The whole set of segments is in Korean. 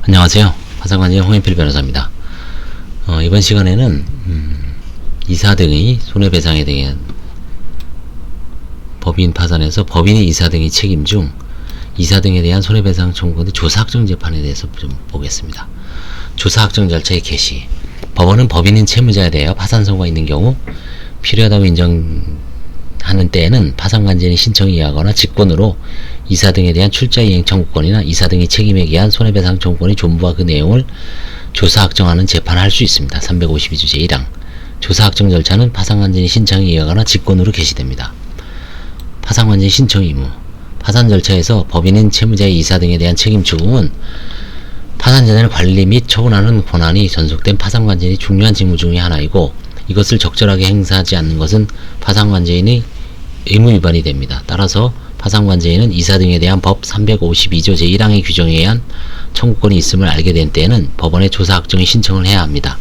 안녕하세요. 파산관제의 홍현필 변호사입니다. 이번 시간에는 이사 등의 손해배상에 대한 법인 파산에서 법인의 이사 등의 책임 중 이사 등에 대한 손해배상 청구권의 조사확정 재판에 대해서 좀 보겠습니다. 조사확정 절차의 개시. 법원은 법인인 채무자에 대하여 파산 선고가 있는 경우 필요하다고 인정하는 때에는 파산관제인의 신청에 의하거나 직권으로 이사 등에 대한 출자이행 청구권이나 이사 등의 책임에 의한 손해배상 청구권의 존부와 그 내용을 조사확정하는 재판을 할 수 있습니다. 352조 제1항. 조사확정 절차는 파산관제인의 신청에 의하거나 직권으로 개시됩니다. 파산관제인 신청 의무. 파산 절차에서 법인인 채무자의 이사 등에 대한 책임 추궁은 파산재산을 관리 및 처분하는 권한이 전속된 파산관제인의 중요한 직무 중의 하나이고, 이것을 적절하게 행사하지 않는 것은 파산관제인의 의무 위반이 됩니다. 따라서 파산관제인은 이사 등에 대한 법 352조 제1항의 규정에 의한 청구권이 있음을 알게 된 때에는 법원에 조사확정의 신청을 해야 합니다.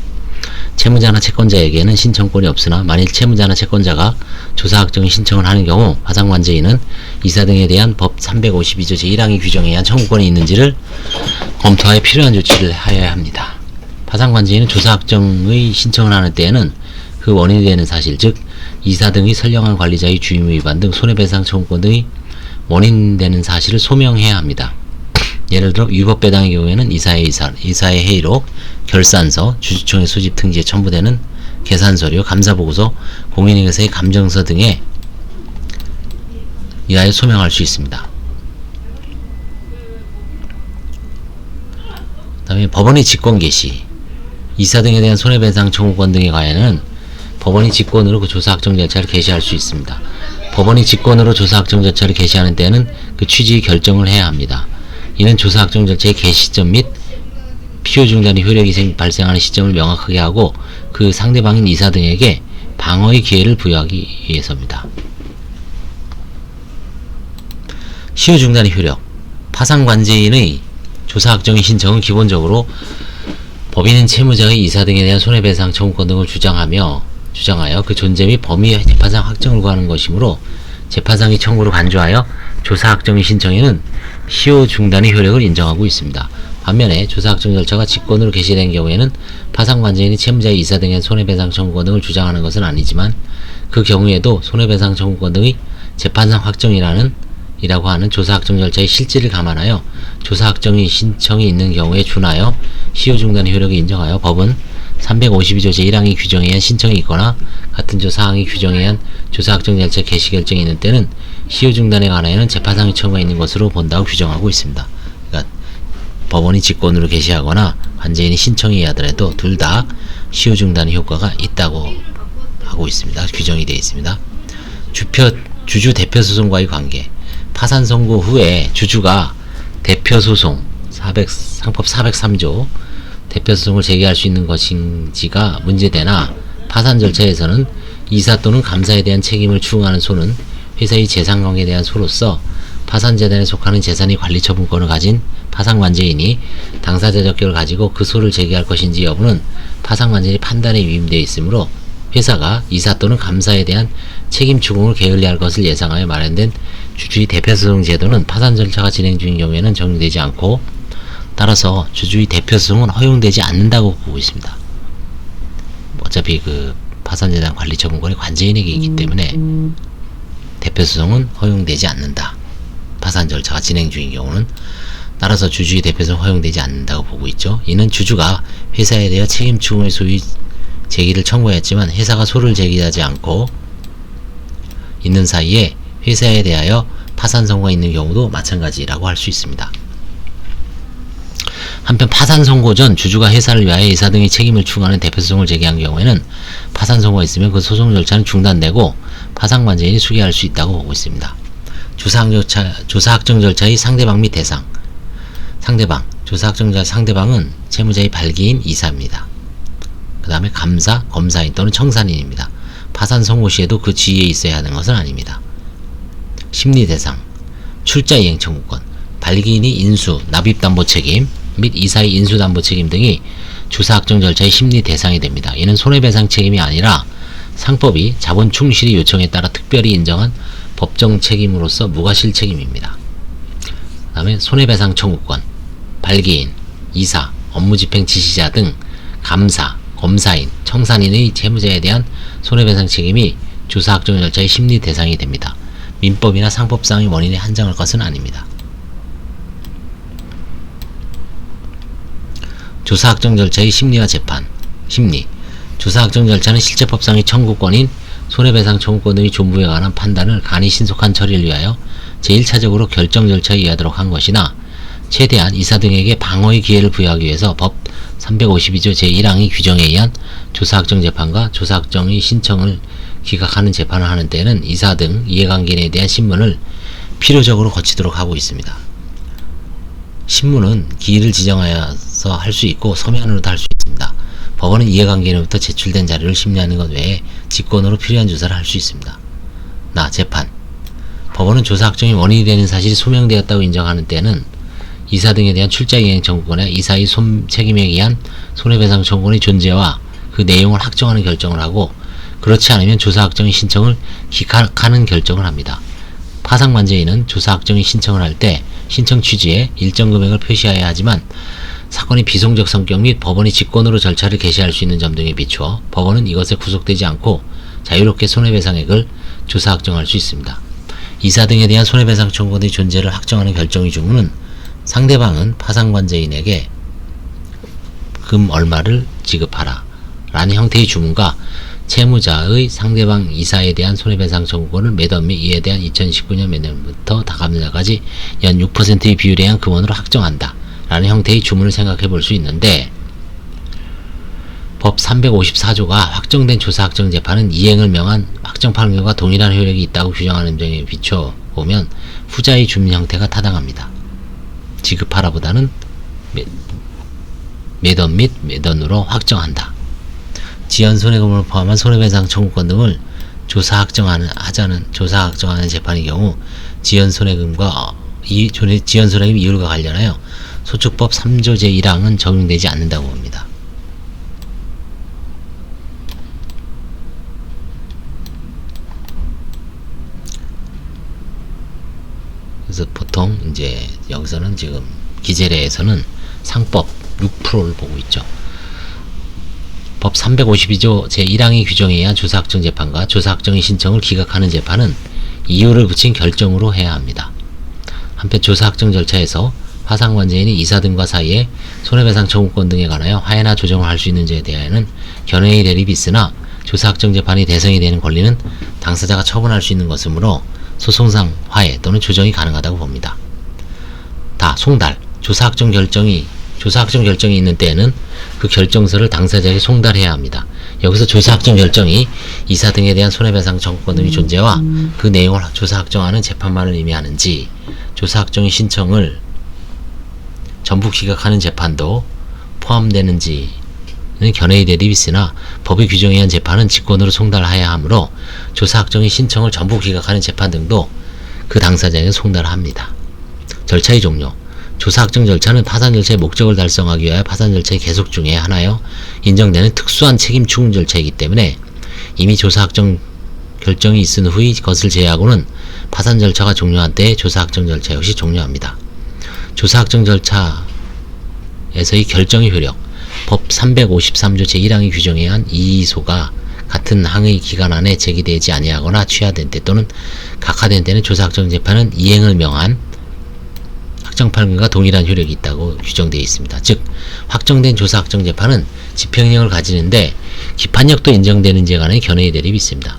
채무자나 채권자에게는 신청권이 없으나 만일 채무자나 채권자가 조사확정의 신청을 하는 경우 파산관제인은 이사 등에 대한 법 352조 제1항의 규정에 의한 청구권이 있는지를 검토하여 필요한 조치를 하여야 합니다. 파산관제인은 조사확정의 신청을 하는 때에는 그 원인이 되는 사실, 즉 이사 등의 선량한 관리자의 주의무 위반 등 손해배상 청구권 등의 원인되는 사실을 소명해야 합니다. 예를 들어 위법배당의 경우에는 이사의 회의록, 결산서, 주주총회 소집 등지에 첨부되는 계산서류, 감사보고서, 공인인계서의 감정서 등에 의하여 소명할 수 있습니다. 그 다음에 법원의 직권 개시. 이사 등에 대한 손해배상 청구권 등에 관하여는 법원이 직권으로 그 조사확정 절차를 개시할 수 있습니다. 법원이 직권으로 조사확정 절차를 개시하는 때에는 그 취지의 결정을 해야 합니다. 이는 조사확정 절차의 개시 시점 및 필요 중단의 효력이 발생하는 시점을 명확하게 하고 그 상대방인 이사 등에게 방어의 기회를 부여하기 위해서입니다. 시효 중단의 효력. 파산관제인의 조사확정의 신청은 기본적으로 법인인 채무자의 이사 등에 대한 손해배상 청구권 등을 주장하여 그 존재 및 범위의 재판상 확정을 구하는 것이므로 재판상의 청구를 간주하여 조사확정의 신청에는 시효 중단의 효력을 인정하고 있습니다. 반면에 조사확정 절차가 직권으로 개시된 경우에는 파산관제인이 채무자의 이사 등의 손해배상 청구권 등을 주장하는 것은 아니지만 그 경우에도 손해배상 청구권 등의 재판상 확정이라고 하는 조사확정 절차의 실질을 감안하여 조사확정의 신청이 있는 경우에 준하여 시효 중단의 효력을 인정하여 법은 352조 제1항의 규정에 의한 신청이 있거나 같은 조 사항의 규정에 의한 조사확정 절차 개시 결정이 있는 때는 시효 중단에 관하여는 재판상의 청구가 있는 것으로 본다고 규정하고 있습니다. 그러니까 법원이 직권으로 개시하거나 관제인이 신청에 의하더라도 둘 다 시효 중단의 효과가 있다고 하고 있습니다. 규정이 되어 있습니다. 주주 대표소송과의 관계. 파산 선고 후에 주주가 대표소송 상법 403조 대표소송을 제기할 수 있는 것인지가 문제되나 파산 절차에서는 이사 또는 감사에 대한 책임을 추궁하는 소는 회사의 재산관계에 대한 소로서 파산재단에 속하는 재산의 관리처분권을 가진 파산관제인이 당사자 적격을 가지고 그 소를 제기할 것인지 여부는 파산관제인의 판단에 위임되어 있으므로 회사가 이사 또는 감사에 대한 책임 추궁을 게을리 할 것을 예상하여 마련된 주주의 대표소송 제도는 파산 절차가 진행 중인 경우에는 적용되지 않고, 따라서 주주의 대표소송은 허용되지 않는다고 보고 있습니다. 어차피 그 파산재단 관리처분권이 관제인에게 있기 때문에 대표소송은 허용되지 않는다. 파산 절차가 진행 중인 경우는. 따라서 주주의 대표소송 허용되지 않는다고 보고 있죠. 이는 주주가 회사에 대해 책임 추궁의 소위 제기를 청구했지만 회사가 소를 제기하지 않고 있는 사이에 회사에 대하여 파산 선고가 있는 경우도 마찬가지라고 할 수 있습니다. 한편 파산 선고 전 주주가 회사를 위하여 이사 등의 책임을 추궁하는 대표소송을 제기한 경우에는 파산 선고가 있으면 그 소송 절차는 중단되고 파산관제인이 수기할 수 있다고 보고 있습니다. 조사확정 절차의 상대방 및 대상. 조사확정 절차 상대방은 채무자의 발기인 이사입니다. 그 다음에 감사, 검사인 또는 청산인입니다. 파산 선고 시에도 그 지위에 있어야 하는 것은 아닙니다. 심리 대상. 출자이행 청구권. 발기인이 인수, 납입담보 책임 및 이사의 인수담보 책임 등이 조사확정 절차의 심리 대상이 됩니다. 이는 손해배상 책임이 아니라 상법이 자본 충실의 요청에 따라 특별히 인정한 법정 책임으로서 무과실 책임입니다. 그 다음에 손해배상 청구권, 발기인, 이사, 업무집행 지시자 등 감사, 검사인, 청산인의 채무자에 대한 손해배상 책임이 조사확정 절차의 심리 대상이 됩니다. 민법이나 상법상의 원인에 한정할 것은 아닙니다. 조사확정 절차의 심리와 재판. 심리. 조사확정 절차는 실제법상의 청구권인 손해배상 청구권 등의 존부에 관한 판단을 간이 신속한 처리를 위하여 제1차적으로 결정 절차에 의하도록 한 것이나 최대한 이사 등에게 방어의 기회를 부여하기 위해서 법 352조 제1항의 규정에 의한 조사확정 재판과 조사확정의 신청을 기각하는 재판을 하는 때에는 이사 등 이해관계인에 대한 신문을 필요적으로 거치도록 하고 있습니다. 신문은 기일을 지정하여서 할 수 있고 서면으로도 할 수 있습니다. 법원은 이해관계인으로부터 제출된 자료를 심리하는 것 외에 직권으로 필요한 조사를 할 수 있습니다. 재판. 법원은 조사확정이 원인이 되는 사실이 소명되었다고 인정하는 때는 이사 등에 대한 출자이행 청구권에 이사의 책임에 의한 손해배상 청구권의 존재와 그 내용을 확정하는 결정을 하고, 그렇지 않으면 조사확정의 신청을 기각하는 결정을 합니다. 파상관제인은 조사확정의 신청을 할 때 신청 취지에 일정 금액을 표시해야 하지만 사건의 비송적 성격 및 법원이 직권으로 절차를 개시할 수 있는 점 등에 비추어 법원은 이것에 구속되지 않고 자유롭게 손해배상액을 조사확정할 수 있습니다. 이사 등에 대한 손해배상 청구권의 존재를 확정하는 결정의 주문은 상대방은 파상관제인에게 금 얼마를 지급하라 라는 형태의 주문과 채무자의 상대방 이사에 대한 손해배상 청구권을 매달 및 이에 대한 2019년 매년부터 다가는 날까지 연 6%의 비율에 의한 금원으로 확정한다 라는 형태의 주문을 생각해 볼 수 있는데, 법 354조가 확정된 조사확정 재판은 이행을 명한 확정 판결과 동일한 효력이 있다고 규정하는 점에 비춰 보면 후자의 주문 형태가 타당합니다. 지급하라 보다는 매던 및 매던으로 확정한다. 지연손해금을 포함한 손해배상 청구권 등을 조사확정하는 재판의 경우 지연손해금과 지연손해금 이율과 관련하여 소축법 3조 제1항은 적용되지 않는다고 봅니다. 그래서 보통 이제 여기서는 지금 기재례에서는 상법 6%를 보고 있죠. 법 352조 제1항의 규정에 의한 조사확정 재판과 조사확정의 신청을 기각하는 재판은 이유를 붙인 결정으로 해야 합니다. 한편 조사확정 절차에서 파상관제인이 이사 등과 사이에 손해배상 청구권 등에 관하여 화해나 조정을 할 수 있는지에 대하여는 견해의 대립이 있으나 조사확정 재판이 대상이 되는 권리는 당사자가 처분할 수 있는 것이므로 소송상 화해 또는 조정이 가능하다고 봅니다. 송달. 조사확정 결정이 있는 때에는 그 결정서를 당사자에게 송달해야 합니다. 여기서 조사확정 결정이 이사 등에 대한 손해배상 청구권 등의 존재와 그 내용을 조사확정하는 재판만을 의미하는지, 조사확정의 신청을 전부 기각하는 재판도 포함되는지는 견해의 대립이 있으나 법의 규정에 의한 재판은 직권으로 송달해야 하므로 조사확정의 신청을 전부 기각하는 재판 등도 그 당사자에게 송달합니다. 절차의 종료. 조사확정 절차는 파산 절차의 목적을 달성하기 위하여 파산 절차의 계속 중에 하나여 인정되는 특수한 책임 추궁 절차이기 때문에 이미 조사확정 결정이 있은 후의 것을 제외하고는 파산 절차가 종료한 때에 조사확정 절차 역시 종료합니다. 조사확정 절차에서의 결정의 효력. 법 353조 제1항의 규정에 의한 이의소가 같은 항의 기간 안에 제기되지 아니하거나 취하된 때 또는 각하된 때는 조사확정 재판은 이행을 명한 확정 판결과 동일한 효력이 있다고 규정되어 있습니다. 즉, 확정된 조사확정 재판은 집행력을 가지는데 기판력도 인정되는지에 관한 견해의 대립이 있습니다.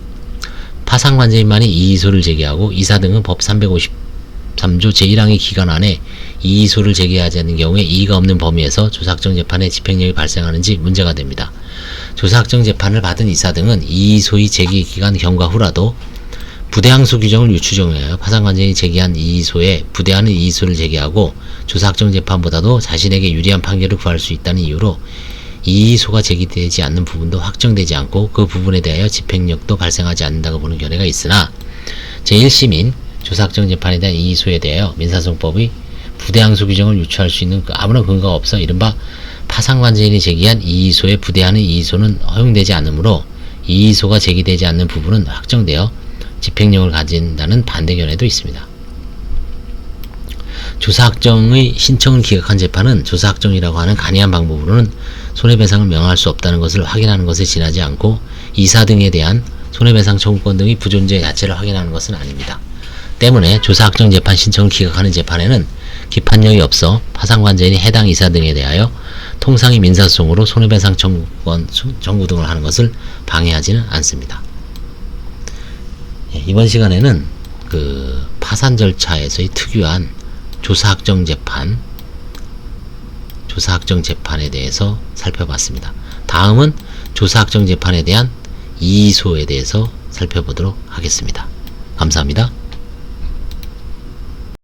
파상관제인만이 이의소를 제기하고 이사 등은 법 353조 제1항의 기간 안에 이의소를 제기하지 않는 경우에 이의가 없는 범위에서 조사확정 재판의 집행력이 발생하는지 문제가 됩니다. 조사확정 재판을 받은 이사 등은 이의소의 제기 기간 경과 후라도 부대항소 규정을 유추정하여 파상관제인이 제기한 이의소에 부대하는 이의소를 제기하고 조사확정 재판보다도 자신에게 유리한 판결을 구할 수 있다는 이유로 이의소가 제기되지 않는 부분도 확정되지 않고 그 부분에 대하여 집행력도 발생하지 않는다고 보는 견해가 있으나, 제1심인 조사확정 재판에 대한 이의소에 대하여 민사소송법의 부대항소 규정을 유추할 수 있는 아무런 근거가 없어 이른바 파상관제인이 제기한 이의소에 부대하는 이의소는 허용되지 않으므로 이의소가 제기되지 않는 부분은 확정되어 집행력을 가진다는 반대 견해도 있습니다. 조사확정의 신청을 기각한 재판은 조사확정이라고 하는 간이한 방법으로는 손해배상을 명할 수 없다는 것을 확인하는 것에 지나지 않고 이사 등에 대한 손해배상 청구권 등의 부존재 자체를 확인하는 것은 아닙니다. 때문에 조사확정 재판 신청을 기각하는 재판에는 기판력이 없어 파산관제인이 해당 이사 등에 대하여 통상의 민사소송으로 손해배상 청구권 청구 등을 하는 것을 방해하지는 않습니다. 이번 시간에는 그 파산 절차에서의 특유한 조사확정 재판에 대해서 살펴봤습니다. 다음은 조사확정 재판에 대한 이의소에 대해서 살펴보도록 하겠습니다. 감사합니다.